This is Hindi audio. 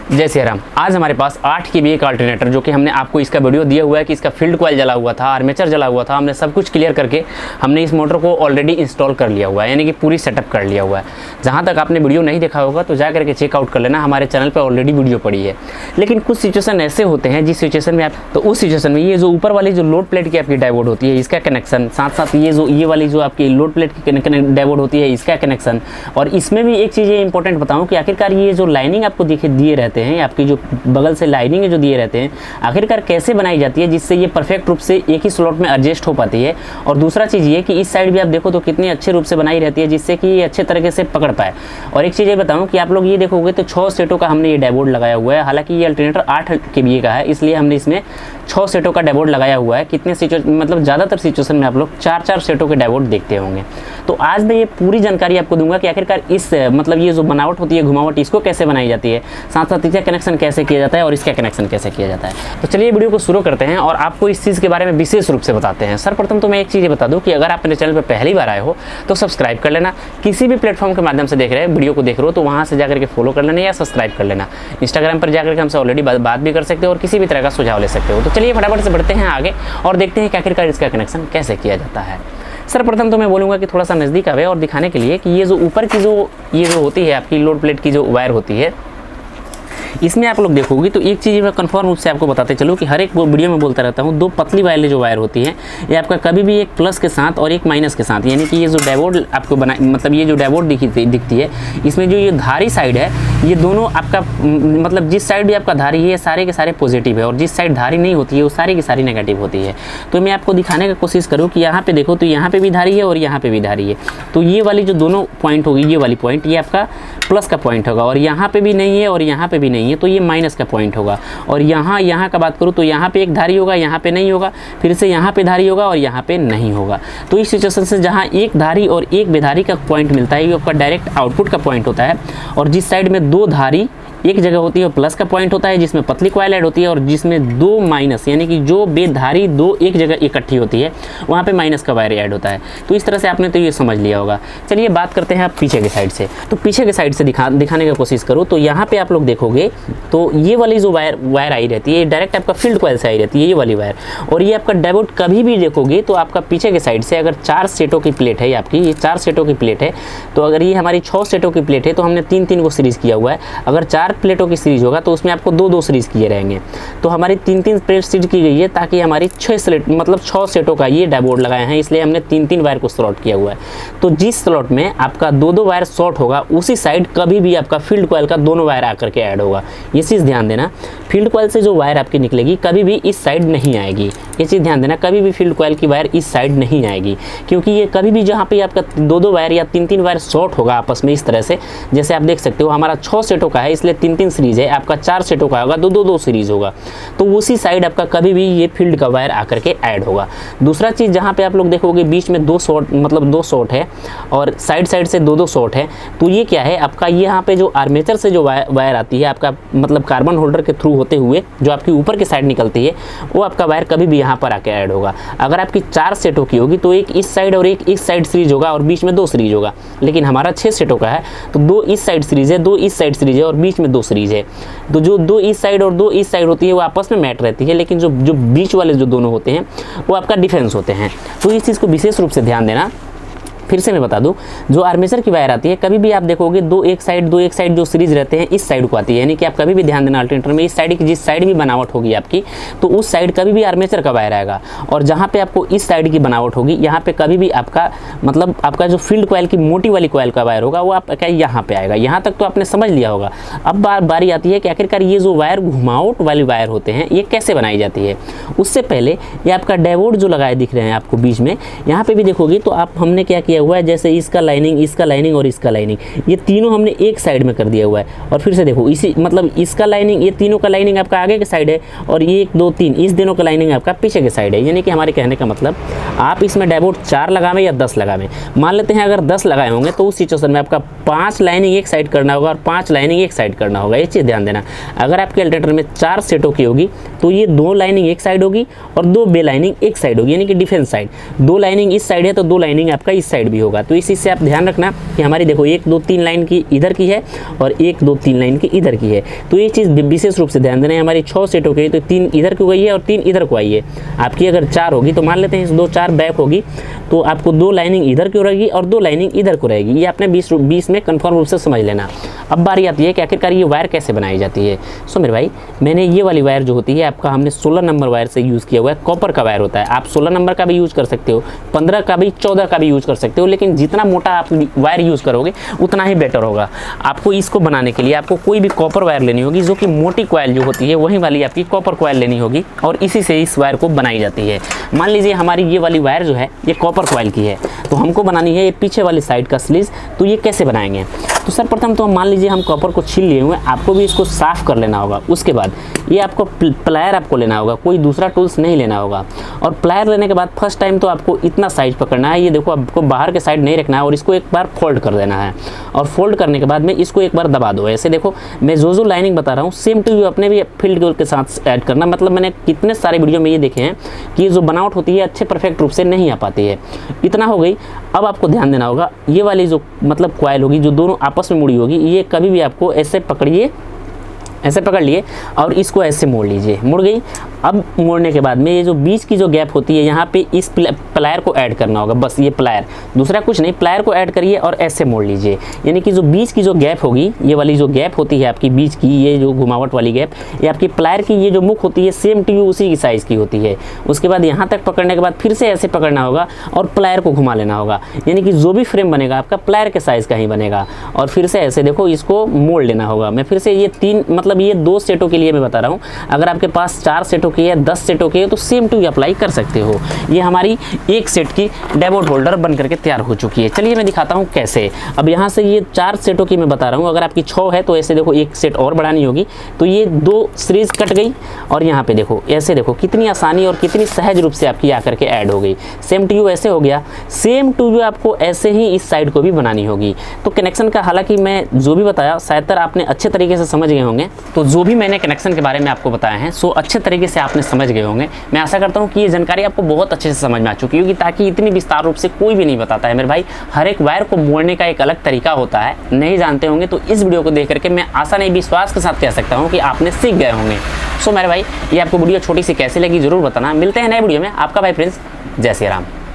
जय श्री राम। आज हमारे पास 8 kVA का अल्टरनेटर, जो कि हमने आपको इसका वीडियो दिया हुआ है कि इसका फील्ड कॉइल जला हुआ था, आर्मेचर जला हुआ था, हमने सब कुछ क्लियर करके हमने इस मोटर को ऑलरेडी इंस्टॉल कर लिया हुआ है, यानी कि पूरी सेटअप कर लिया हुआ है। जहाँ तक आपने वीडियो नहीं देखा होगा तो जा करके चेकआउट कर लेना, हमारे चैनल पर ऑलरेडी वीडियो पड़ी है। लेकिन कुछ सिचुएशन ऐसे होते हैं जिस सिचुएशन में उस सिचुएशन में ये जो ऊपर वाली जो लोड प्लेट की आपकी डायोड होती है इसका कनेक्शन, साथ साथ ये वाली जो आपकी लोड प्लेट की डायोड होती है इसका कनेक्शन। और इसमें भी एक चीज़ इंपॉर्टेंट बताऊँ कि आखिरकार ये जो लाइनिंग आपको दिए रहते हैं, आपकी जो बगल से लाइनिंग जो दिए रहते हैं, आखिरकार कैसे बनाई जाती है जिससे ये परफेक्ट रूप से एक ही स्लॉट में एडजस्ट हो पाती है। और दूसरा चीज़ ये कि इस साइड भी आप देखो तो कितनी अच्छे रूप से बनाई रहती है जिससे कि ये अच्छे तरीके से पकड़ पाए। और एक चीज़ ये बताऊं कि आप लोग ये देखोगे तो 6 सेटों का हमने ये डैशबोर्ड लगाया हुआ है। हालांकि ये अल्टरनेटर 8 kVA का है, इसलिए हमने इसमें 6 सेटों का डैशबोर्ड लगाया हुआ है। कितने मतलब ज़्यादातर सिचुएशन में आप लोग 4-4 सेटों के डैशबोर्ड देखते होंगे। तो आज मैं ये पूरी जानकारी आपको दूंगा कि आखिरकार इस मतलब ये जो बनावट होती है, घुमावट, इसको कैसे बनाई जाती है, साथ साथ इसका कनेक्शन कैसे किया जाता है और इसका कनेक्शन कैसे किया जाता है। तो चलिए वीडियो को शुरू करते हैं और आपको इस चीज़ के बारे में विशेष रूप से बताते हैं। सर्वप्रथम तो मैं एक चीज़ बता दूं कि अगर आप मेरे चैनल पर पहली बार आए हो तो सब्सक्राइब कर लेना। किसी भी प्लेटफॉर्म के माध्यम से देख रहे हैं वीडियो को देख रहे हो तो वहाँ से जाकर के फॉलो कर लेना या सब्सक्राइब कर लेना। इंस्टाग्राम पर जाकर के हमसे ऑलरेडी बात भी कर सकते हो और किसी भी तरह का सुझाव ले सकते हो। तो चलिए फटाफट से बढ़ते हैं आगे और देखते हैं कि आखिरकार इसका कनेक्शन कैसे किया जाता है। सर्वप्रथम तो मैं बोलूँगा कि थोड़ा सा नज़दीक आवे और दिखाने के लिए कि ये जो ऊपर की ये जो होती है आपकी लोड प्लेट की जो वायर होती है, इसमें आप लोग देखोगे तो एक चीज़ मैं कंफर्म रूप से आपको बताते चलूँ कि हर एक वीडियो में बोलता रहता हूँ, 2 पतली वाली जो वायर होती है ये आपका कभी भी एक प्लस के साथ और एक माइनस के साथ, यानी कि ये जो डैशबोर्ड आपको मतलब ये जो डैशबोर्ड दिखती है, इसमें जो ये धारी साइड है ये दोनों आपका मतलब जिस साइड भी आपका धारी है सारे के सारे पॉजिटिव है और जिस साइड धारी नहीं होती है वो सारी की सारी नेगेटिव होती है। तो मैं आपको दिखाने की कोशिश करूँ कि यहाँ पे देखो तो यहाँ पे भी धारी है और यहाँ पे भी धारी है। तो ये वाली जो दोनों पॉइंट होगी, ये वाली पॉइंट ये आपका प्लस का पॉइंट होगा और यहाँ पे भी नहीं है और यहाँ पे भी नहीं है, तो ये माइनस का पॉइंट होगा। और यहाँ का बात करूँ तो यहाँ पे एक धारी होगा, यहाँ पे नहीं होगा, फिर से यहाँ पे धारी होगा और यहाँ पे नहीं होगा। तो इस सिचुएशन से जहाँ एक धारी और एक बेधारी का पॉइंट मिलता है ये आपका डायरेक्ट आउटपुट का पॉइंट होता है। और जिस साइड में 2 धारी एक जगह होती है प्लस का पॉइंट होता है जिसमें पतली कॉइल ऐड होती है, और जिसमें 2 माइनस यानी कि जो बेधारी 2 एक जगह इकट्ठी होती है वहाँ पे माइनस का वायर ऐड होता है। तो इस तरह से आपने तो ये समझ लिया होगा। चलिए बात करते हैं आप पीछे के साइड से। तो पीछे के साइड से दिखाने की कोशिश करूँ तो यहाँ पे आप लोग देखोगे तो ये वाली जो वायर आई रहती है डायरेक्ट आपका फील्ड कॉइल से आई रहती है, ये वाली वायर। और ये आपका डैशबोर्ड कभी भी देखोगे तो आपका पीछे के साइड से अगर 4 सेटों की प्लेट है, आपकी ये 4 सेटों की प्लेट है, तो अगर ये हमारी 6 सेटों की प्लेट है तो हमने 3-3 को सीरीज़ किया हुआ है। अगर 4 प्लेटों की सीरीज होगा तो उसमें आपको 2-2 सीरीज किए रहेंगे। तो हमारी 3-3 प्लेट सीरीज की गई है ताकि हमारी 6 सेटों का ये डैशबोर्ड लगाए हैं, इसलिए हमने 3-3 वायर को स्लॉट किया हुआ है। तो जिस स्लॉट में आपका 2-2 वायर शॉर्ट होगा उसी साइड कभी भी आपका फील्ड कॉइल का दोनों वायर आकर के ऐड होगा। ये चीज़ ध्यान देना, फील्ड कॉइल से जो वायर आपकी निकलेगी कभी भी इस साइड नहीं आएगी। ये चीज़ ध्यान देना, कभी भी फील्ड कॉइल की वायर इस साइड नहीं आएगी, क्योंकि ये कभी भी जहाँ पे आपका 2-2 वायर या 3-3 वायर शॉर्ट होगा आपस में इस तरह से, जैसे आप देख सकते हो हमारा 6 सेटों का है इसलिए 3-3 सीरीज है, आपका 4 सेटों का होगा 2-2 सीरीज होगा, तो उसी साइड आपका कभी भी ये फील्ड का वायर आकर के ऐड होगा। दूसरा चीज़ जहाँ पे आप लोग देखोगे बीच में 2 शॉर्ट है और साइड से 2-2 शॉर्ट है, तो ये क्या है आपका, यहाँ पे जो आर्मेचर से जो वायर आती है आपका मतलब कार्बन होल्डर के थ्रू होते हुए जो आपकी ऊपर की साइड निकलती है वो आपका वायर कभी भी यहाँ पर आके ऐड होगा। अगर आपकी 4 सेटों की होगी तो एक इस साइड और एक इस साइड सीरीज होगा और बीच में 2 सीरीज होगा, लेकिन हमारा 6 सेटों का है तो 2 इस साइड सीरीज है, 2 इस साइड सीरीज है और बीच में 2 सीरीज है। तो जो 2 इस साइड और 2 इस साइड होती है वो आपस में मैच रहती है, लेकिन जो बीच वाले जो दोनों होते हैं वो आपका डिफेंस होते हैं। तो इस चीज़ को विशेष रूप से ध्यान देना। फिर से मैं बता दूं, जो आर्मेचर की वायर आती है कभी भी आप देखोगे 2 एक साइड जो सीरीज रहते हैं इस साइड को आती है, यानी कि आप कभी भी ध्यान देना अल्टरनेटर में इस साइड की जिस साइड भी बनावट होगी आपकी तो उस साइड कभी भी आर्मेचर का वायर आएगा। और जहाँ पे आपको इस साइड की बनावट होगी यहाँ पे कभी भी आपका मतलब आपका जो फील्ड कॉइल की मोटी वाली कॉइल का वायर होगा वो आपका यहाँ पे आएगा। यहाँ तक तो आपने समझ लिया होगा। अब बारी आती है कि आखिरकार ये जो वायर घुमावट वाली वायर होते हैं ये कैसे बनाई जाती है। उससे पहले ये आपका डैशबोर्ड जो लगाए दिख रहे हैं आपको बीच में, यहाँ पे भी देखोगे तो आप हमने क्या किया हुआ है, जैसे इसका लाइनिंग और इसका लाइनिंग ये तीनों हमने एक साइड में कर दिया हुआ है। और फिर से देखो इसी मतलब इसका लाइनिंग, ये तीनों का लाइनिंग आपका आगे के साइड है और ये 1 2 3 इस दोनों का लाइनिंग आपका पीछे के साइड है। यानी कि हमारे कहने का मतलब आप इसमें डैशबोर्ड 4 लगावें या 10 लगावें, मान लेते हैं अगर 10 लगाए होंगे तो उस सिचुएशन में आपका 5 लाइनिंग एक साइड करना होगा और 5 लाइनिंग एक साइड करना होगा। ये चीज़ ध्यान देना। अगर आपके अल्टरनेटर में 4 सेटों की होगी तो ये 2 लाइनिंग एक साइड होगी और 2 बे लाइनिंग एक साइड होगी, यानी कि डिफेंस साइड। 2 लाइनिंग इस साइड है तो 2 लाइनिंग आपका इस साइड साइड भी होगा। तो इस चीज़ से आप ध्यान रखना कि हमारी देखो 1 2 3 लाइन की इधर की है और 1 2 3 लाइन की इधर की है। तो ये चीज़ विशेष रूप से ध्यान देना है। हमारी 6 सेट हो गई तो 3 इधर को गई है और 3 इधर को आई है। आपकी अगर 4 होगी तो मान लेते हैं इस 2 4 बैक होगी तो आपको 2 लाइनिंग इधर की रहेगी और 2 लाइनिंग इधर को रहेगी। ये आपने 20 में कन्फर्म रूप से समझ लेना। अब बारी आती है कि आखिरकार ये वायर कैसे बनाई जाती है। सो मेरे भाई, मैंने ये वाली वायर जो होती है आपका हमने 16 नंबर वायर से यूज़ किया हुआ है। कॉपर का वायर होता है, आप 16 नंबर का भी यूज़ कर सकते हो, 15 का भी, 14 का भी यूज़ कर सकते हो, लेकिन जितना मोटा आप वायर यूज़ करोगे उतना ही बेटर होगा। आपको इसको बनाने के लिए आपको कोई भी कॉपर वायर लेनी होगी, जो कि मोटी कॉइल जो होती है वही वाली आपकी कॉपर कॉइल लेनी होगी और इसी से इस वायर को बनाई जाती है। मान लीजिए हमारी ये वाली वायर जो है ये कॉपर कॉइल की है, तो हमको बनानी है ये पीछे वाली साइड का स्लीव। तो ये कैसे बनाएंगे? तो सर्वप्रथम तो मान लीजिए हम कॉपर को छील लिए हुए, आपको भी इसको साफ़ कर लेना होगा। उसके बाद ये आपको प्लायर आपको लेना होगा, कोई दूसरा टूल्स नहीं लेना होगा। और प्लायर लेने के बाद फर्स्ट टाइम तो आपको इतना साइज पकड़ना है, ये देखो आपको बाहर के साइड नहीं रखना है और इसको एक बार फोल्ड कर देना है। और फोल्ड करने के बाद में इसको एक बार दबा दो। ऐसे देखो मैं जो लाइनिंग बता रहा हूँ सेम टू यू अपने भी फील्ड के साथ ऐड करना। मतलब मैंने कितने सारे वीडियो में ये देखे हैं कि ये जो बनावट होती है अच्छे परफेक्ट रूप से नहीं आ पाती है। इतना हो गई। अब आपको ध्यान देना होगा ये वाली जो मतलब कॉइल होगी जो दोनों आपस में मुड़ी होगी, ये कभी भी आपको ऐसे पकड़िए, ऐसे पकड़ लिए और इसको ऐसे मोड़ लीजिए। मुड़ गई। अब मोड़ने के बाद में ये जो बीच की जो गैप होती है यहाँ पे इस प्लायर को ऐड करना होगा। बस ये प्लायर, दूसरा कुछ नहीं, प्लायर को ऐड करिए और ऐसे मोड़ लीजिए। यानी कि जो बीच की जो गैप होगी, ये वाली जो गैप होती है आपकी बीच की, ये जो घुमावट वाली गैप, ये आपकी प्लायर की ये जो मुख होती है सेम टू यू उसी की साइज़ की होती है। उसके बाद यहाँ तक पकड़ने के बाद फिर से ऐसे पकड़ना होगा और प्लायर को घुमा लेना होगा। यानी कि जो भी फ्रेम बनेगा आपका प्लायर के साइज़ का ही बनेगा। और फिर से ऐसे देखो इसको मोड़ लेना होगा। मैं फिर से ये 3 मतलब ये 2 सेटों के लिए मैं बता रहा हूँ। अगर आपके पास 4 सेटों की है, 10 सेटों की है तो सेम टू अप्लाई कर सकते हो। ये हमारी एक सेट की डेवोट होल्डर बन करके तैयार हो चुकी है। चलिए मैं दिखाता हूँ कैसे। अब यहाँ से ये 4 सेटों की मैं बता रहा हूँ। अगर आपकी 6 है तो ऐसे देखो एक सेट और बढ़ानी होगी। तो ये 2 सीरीज कट गई और यहाँ पे देखो ऐसे देखो कितनी आसानी और कितनी सहज रूप से आपकी आकर के ऐड हो गई। सेम टू यू ऐसे हो गया। सेम टू यू आपको ऐसे ही इस साइड को भी बनानी होगी। तो कनेक्शन का हालांकि मैं जो भी बताया शायद आपने अच्छे तरीके से समझ गए होंगे। तो जो भी मैंने कनेक्शन के बारे में आपको बताया है सो अच्छे तरीके से आपने समझ गए होंगे। मैं आशा करता हूँ कि ये जानकारी आपको बहुत अच्छे से समझ में आ चुकी होगी, ताकि इतनी विस्तार रूप से कोई भी नहीं बताता है मेरे भाई। हर एक वायर को मोड़ने का एक अलग तरीका होता है, नहीं जानते होंगे तो इस वीडियो को देख करके मैं आशा नहीं विश्वास के साथ कह सकता हूँ कि आपने सीख गए होंगे। सो मेरे भाई ये आपको वीडियो छोटी सी कैसी लगी जरूर बताना। मिलते हैं नए वीडियो में। आपका भाई प्रिंस, जय श्री राम।